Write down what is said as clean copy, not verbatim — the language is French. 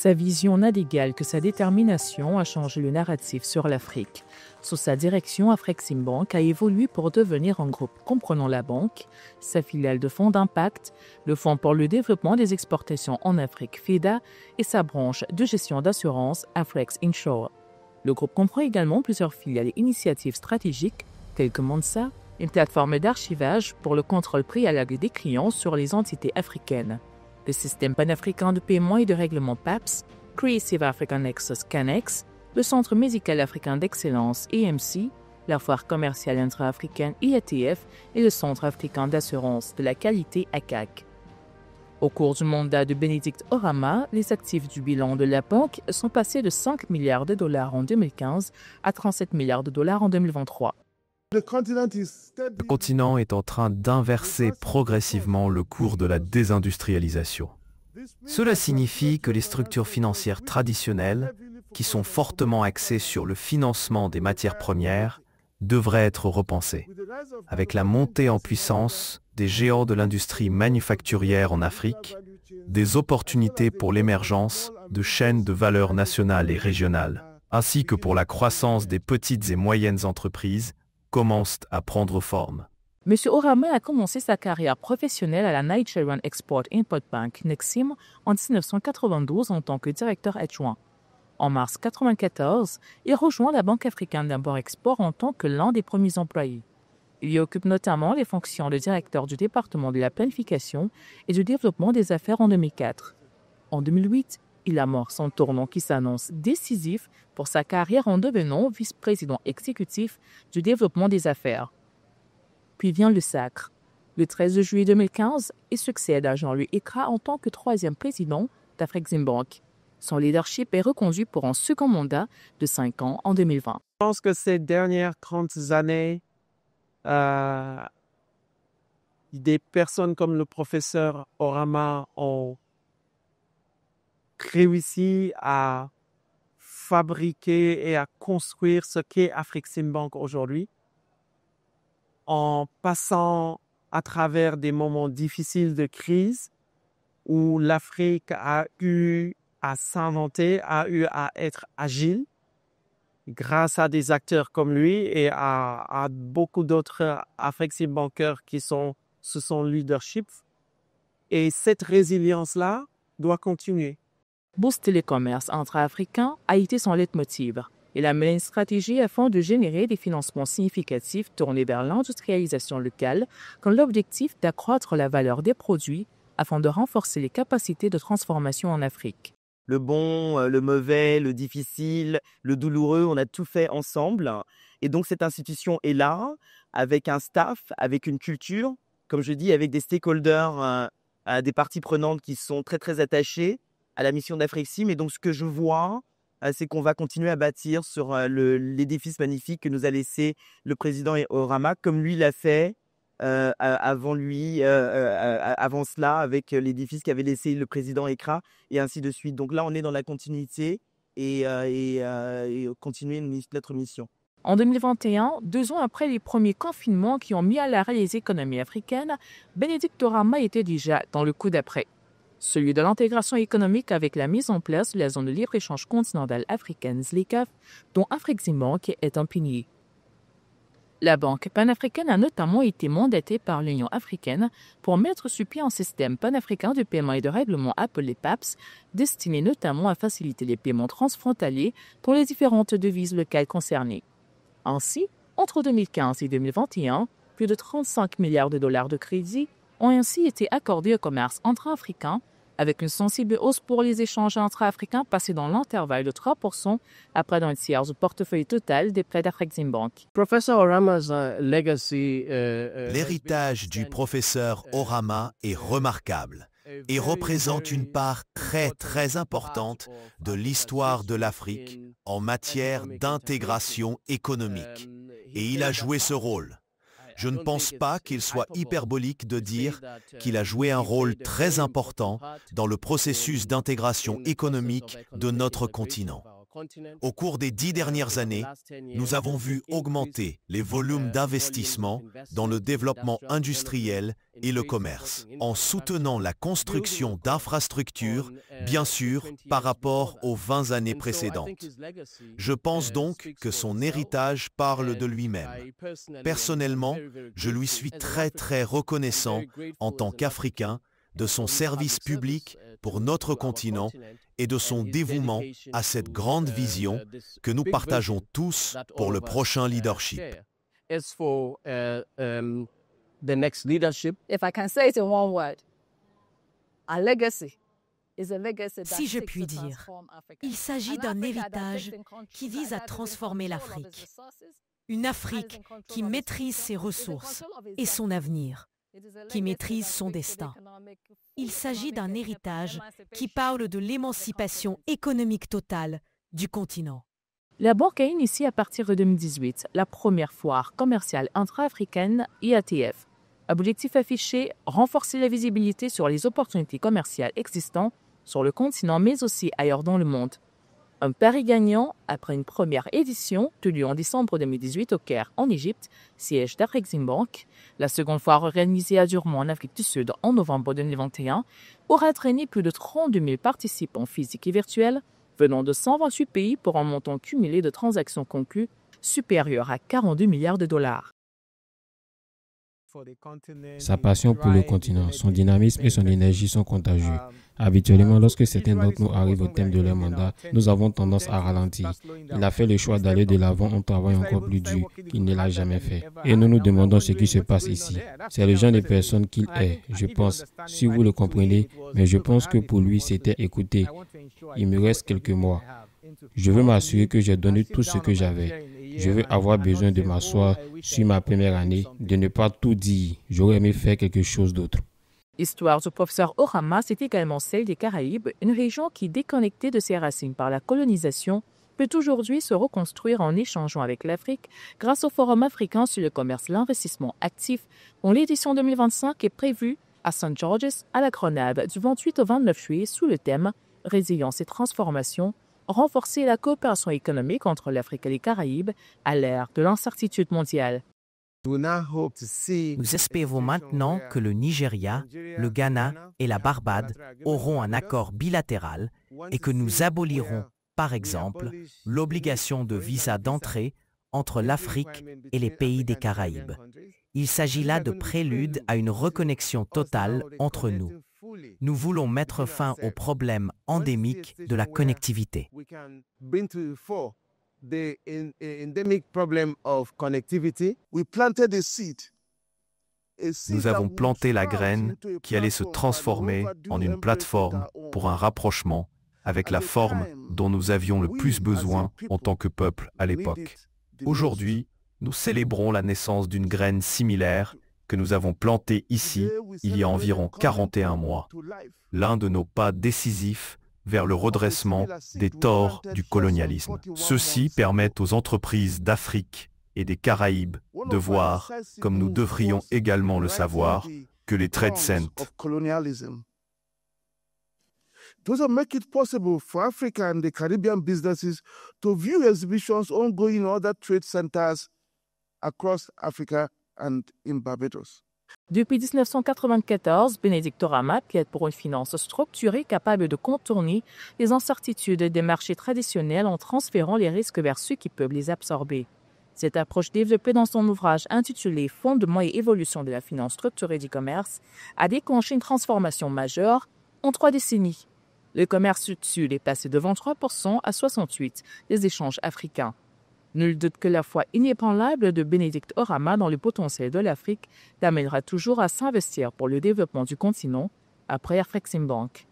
Sa vision n'a d'égal que sa détermination à changer le narratif sur l'Afrique. Sous sa direction, Afreximbank a évolué pour devenir un groupe comprenant la banque, sa filiale de fonds d'impact, le Fonds pour le développement des exportations en Afrique FEDA et sa branche de gestion d'assurance Afrex Insure. Le groupe comprend également plusieurs filiales et initiatives stratégiques telles que Monsa, une plateforme d'archivage pour le contrôle préalable des clients sur les entités africaines. Le système panafricain de paiement et de règlement PAPS, Creative African Nexus CANEX, le Centre médical africain d'excellence EMC, la foire commerciale intra-africaine IATF et le Centre africain d'assurance de la qualité ACAC. Au cours du mandat de Bénédicte Orama, les actifs du bilan de la banque sont passés de 5 milliards de dollars en 2015 à 37 milliards de dollars en 2023. Le continent est en train d'inverser progressivement le cours de la désindustrialisation. Cela signifie que les structures financières traditionnelles, qui sont fortement axées sur le financement des matières premières, devraient être repensées. Avec la montée en puissance des géants de l'industrie manufacturière en Afrique, des opportunités pour l'émergence de chaînes de valeur nationales et régionales, ainsi que pour la croissance des petites et moyennes entreprises, commencent à prendre forme. M. Orama a commencé sa carrière professionnelle à la Nigerian Export-Import Bank, Nexim, en 1992 en tant que directeur adjoint. En mars 1994, il rejoint la Banque africaine d'import-export en tant que l'un des premiers employés. Il y occupe notamment les fonctions de directeur du département de la planification et du développement des affaires en 2004. En 2008, il amorce son tournant qui s'annonce décisif pour sa carrière en devenant vice-président exécutif du développement des affaires. Puis vient le sacre. Le 13 juillet 2015, il succède à Jean-Louis Ekra en tant que troisième président d'Afreximbank. Son leadership est reconduit pour un second mandat de 5 ans en 2020. Je pense que ces dernières 30 années, des personnes comme le professeur Orama ont réussi à fabriquer et à construire ce qu'est Afreximbank aujourd'hui, en passant à travers des moments difficiles de crise où l'Afrique a eu à s'inventer, a eu à être agile grâce à des acteurs comme lui et à beaucoup d'autres Afreximbankers qui se sont leadership. Et cette résilience-là doit continuer. Booster le commerce intra-africain a été son leitmotiv. Il a mené une stratégie afin de générer des financements significatifs tournés vers l'industrialisation locale, dans l'objectif d'accroître la valeur des produits afin de renforcer les capacités de transformation en Afrique. Le bon, le mauvais, le difficile, le douloureux, on a tout fait ensemble. Et donc cette institution est là, avec un staff, avec une culture, comme je dis, avec des stakeholders, des parties prenantes qui sont très très attachées à la mission d'Afrexim. Et donc ce que je vois, c'est qu'on va continuer à bâtir sur l'édifice magnifique que nous a laissé le président Orama, comme lui l'a fait avant cela, avec l'édifice qu'avait laissé le président Ekra, et ainsi de suite. Donc là, on est dans la continuité et continuer notre mission. En 2021, 2 ans après les premiers confinements qui ont mis à l'arrêt les économies africaines, Bénédicte Orama était déjà dans le coup d'après. Celui de l'intégration économique avec la mise en place de la zone de libre-échange continentale africaine ZLECAf, dont Afreximbank est un pilier. La Banque panafricaine a notamment été mandatée par l'Union africaine pour mettre sur pied un système panafricain de paiement et de règlement appelé PAPS, destiné notamment à faciliter les paiements transfrontaliers pour les différentes devises locales concernées. Ainsi, entre 2015 et 2021, plus de 35 milliards de dollars de crédits ont ainsi été accordés au commerce intra-africain, avec une sensible hausse pour les échanges intra-africains passés dans l'intervalle de 3% à près d'un tiers du portefeuille total des prêts d'Afreximbank. L'héritage du professeur Orama est remarquable et représente une part très très importante de l'histoire de l'Afrique en matière d'intégration économique. Et il a joué ce rôle. Je ne pense pas qu'il soit hyperbolique de dire qu'il a joué un rôle très important dans le processus d'intégration économique de notre continent. Au cours des 10 dernières années, nous avons vu augmenter les volumes d'investissement dans le développement industriel et le commerce, en soutenant la construction d'infrastructures, bien sûr, par rapport aux 20 années précédentes. Je pense donc que son héritage parle de lui-même. Personnellement, je lui suis très reconnaissant en tant qu'Africain de son service public pour notre continent et de son dévouement à cette grande vision que nous partageons tous pour le prochain leadership. If I can say it in one word, our legacy is a legacy that Si je seeks puis to dire, transform Africa. il s'agit An d'un Africa that héritage takes in control, qui that vise à has transformer control of its l'Afrique. resources, Une has Afrique in control qui of its maîtrise ses people, is in ressources control of its et son destiny. avenir, It is a qui legacy maîtrise that son brings destin. economic, Il s'agit d'un economic héritage qui emancipation parle de l'émancipation économique totale du continent. La banque a initié à partir de 2018 la première foire commerciale intra-africaine IATF. Objectif affiché, renforcer la visibilité sur les opportunités commerciales existantes sur le continent mais aussi ailleurs dans le monde. Un pari gagnant après une première édition tenue en décembre 2018 au Caire, en Égypte, siège d'Afreximbank. La seconde foire organisée à Durban en Afrique du Sud en novembre 2021 aura traîné plus de 32 000 participants physiques et virtuels venant de 128 pays pour un montant cumulé de transactions conclues supérieur à 42 milliards de dollars. Sa passion pour le continent, son dynamisme et son énergie sont contagieux. Habituellement, lorsque certains d'entre nous arrivent au thème de leur mandat, nous avons tendance à ralentir. Il a fait le choix d'aller de l'avant en travaillant encore plus dur qu'il ne l'a jamais fait. Et nous nous demandons ce qui se passe ici. C'est le genre de personne qu'il est, je pense, si vous le comprenez, mais je pense que pour lui, c'était écouter. Il me reste quelques mois. Je veux m'assurer que j'ai donné tout ce que j'avais. Je veux avoir besoin de m'asseoir sur ma première année, de ne pas tout dire. J'aurais aimé faire quelque chose d'autre. L'histoire du professeur Orama, c'est également celle des Caraïbes, une région qui, déconnectée de ses racines par la colonisation, peut aujourd'hui se reconstruire en échangeant avec l'Afrique grâce au Forum africain sur le commerce et l'investissement actif, dont l'édition 2025 est prévue à St. George's, à la Grenade, du 28 au 29 juillet sous le thème « Résilience et transformation », renforcer la coopération économique entre l'Afrique et les Caraïbes à l'ère de l'incertitude mondiale. Nous espérons maintenant que le Nigeria, le Ghana et la Barbade auront un accord bilatéral et que nous abolirons, par exemple, l'obligation de visa d'entrée entre l'Afrique et les pays des Caraïbes. Il s'agit là de prélude à une reconnexion totale entre nous. Nous voulons mettre fin au problème endémique de la connectivité. Nous avons planté la graine qui allait se transformer en une plateforme pour un rapprochement avec la forme dont nous avions le plus besoin en tant que peuple à l'époque. Aujourd'hui, nous célébrons la naissance d'une graine similaire que nous avons plantée ici il y a environ 41 mois, l'un de nos pas décisifs vers le redressement des torts du colonialisme. Ceux-ci permettent aux entreprises d'Afrique et des Caraïbes de voir, comme nous devrions également le savoir, que les trade centers Those make it possible for Africa and the Caribbean businesses to view exhibitions ongoing in other trade centers across Africa and in Barbados. Depuis 1994, Bénédicte Orama plaide pour une finance structurée capable de contourner les incertitudes des marchés traditionnels en transférant les risques vers ceux qui peuvent les absorber. Cette approche développée dans son ouvrage intitulé « Fondements et évolution de la finance structurée du commerce » a déclenché une transformation majeure en 3 décennies. Le commerce sud-sud est passé de 23% à 68% des échanges africains. Nul doute que la foi inébranlable de Bénédicte Orama dans le potentiel de l'Afrique l'amènera toujours à s'investir pour le développement du continent après Afreximbank.